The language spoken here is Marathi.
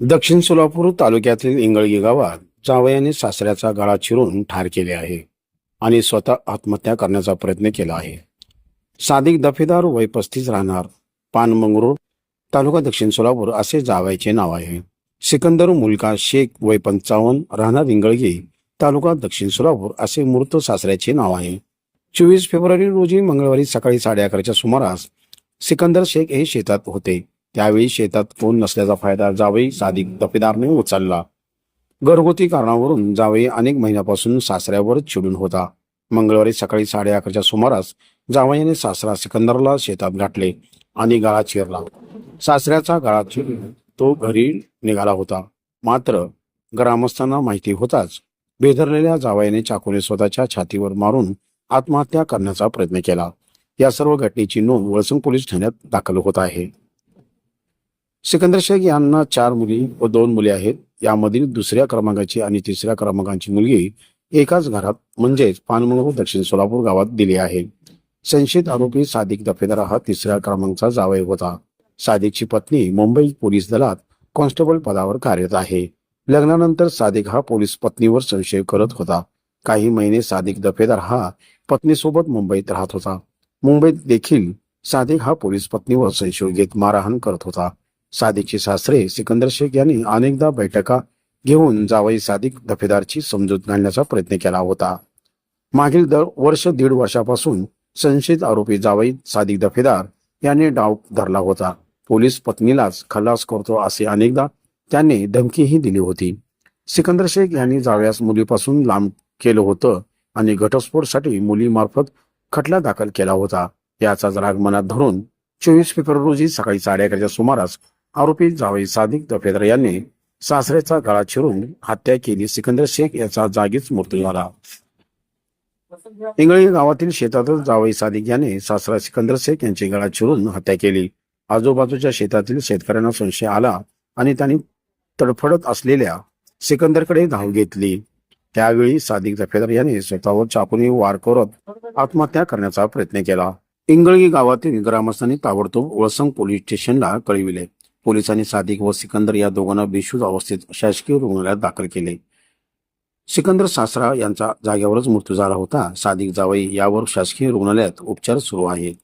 दक्षिण सोलापूर तालुक्यातील इंगळगी गावात जावयाने सासऱ्याचा गळा चिरून ठार केले आहे आणि स्वतः आत्महत्या करण्याचा प्रयत्न केला आहे. सादिक दफेदार वय 35 राहणार पानमंगरूळ तालुका दक्षिण सोलापूर असे जावयाचे नाव आहे. सिकंदर मुलका शेख वय 55 राहणार इंगळगी तालुका दक्षिण सोलापूर असे मृत सासऱ्याचे नाव आहे. 24 फेब्रुवारी रोजी मंगळवारी सकाळी 11:30च्या सुमारास सिकंदर शेख हे शेतात होते. त्यावेळी शेतात कोण नसल्याचा फायदा जावई सादिक दफेदारने उचलला. घरगुती कारणावरून जावई अनेक महिन्यापासून सासऱ्यावर चिडून होता. मंगळवारी सकाळी 11:30च्या सुमारास जावयाने सासरा सिकंदरला शेतात गाठले आणि गळा चिरला. सासऱ्याचा गळा चिरून तो घरी निघाला होता. मात्र ग्रामस्थांना माहिती होताच बेदरलेल्या जावयाने चाकूने स्वतःच्या छातीवर मारून आत्महत्या करण्याचा प्रयत्न केला. या सर्व घटनेची नोंद वळसंग पोलीस ठाण्यात दाखल होत आहे. सिकंदर शेख यांना 4 मुली व 2 मुले आहेत. यामधील दुसऱ्या क्रमांकाची आणि तिसऱ्या क्रमांकाची मुलगी एकाच घरात म्हणजेच पानमंगरूळ दक्षिण सोलापूर गावात दिली आहे. संशयित आरोपी सादिक दफेदार हा 3ऱ्या क्रमांकाचा जावई होता. सादिकची पत्नी मुंबई पोलीस दलात कॉन्स्टेबल पदावर कार्यरत आहे. लग्नानंतर सादिक हा पोलीस पत्नीवर संशय करत होता. काही महिने सादिक दफेदार हा पत्नीसोबत मुंबईत राहत होता. मुंबईत देखील सादिक हा पोलीस पत्नीवर संशय घेत मारहाण करत होता. सादिकचे सासरे सिकंदर शेख यांनी अनेकदा बैठका घेऊन जावई सादिक दफेदारची समजूत घालण्याचा प्रयत्न केला होता. मागील वर्ष 1.5 वर्षापासून संशयित आरोपी जावई सादिक दफेदार याने डाव धरला होता. पोलीस पत्नीलाच खल्लास करतो असे अनेकदा त्यांनी धमकीही दिली होती. सिकंदर शेख यांनी जावयास मुलीपासून लांब केलं होतं आणि घटस्फोटसाठी मुलीमार्फत खटला दाखल केला होता. याचाच राग मनात धरून 24 फेब्रुवारी रोजी सकाळी 11:30च्या सुमारास आरोपी जावई सादिक दफेदार यांनी सासऱ्याचा गळा चिरून हत्या केली. सिकंदर शेख याचा जागीच मृत्यू झाला. इंगळी गावातील शेतातच जावई सादिक याने सासरा सिकंदर शेख यांची गळा चिरून हत्या केली. आजूबाजूच्या शेतातील शेतकऱ्यांना संशय आला आणि त्यांनी तडफडत असलेल्या सिकंदरकडे धाव घेतली. त्यावेळी सादिक दफेदार याने स्वतःवर चाकूने वार करत आत्महत्या करण्याचा प्रयत्न केला. इंगळगी गावातील ग्रामस्थांनी ताबडतोब वळसंग पोलीस स्टेशनला कळविले. पोलिसांनी सादिक व सिकंदर या दोघांना बेशुद्ध अवस्थेत शासकीय रुग्णालयात दाखल केले. सिकंदर सासरा यांचा जागेवरच मृत्यू झाला होता. सादिक जावई यावर शासकीय रुग्णालयात उपचार सुरू आहेत.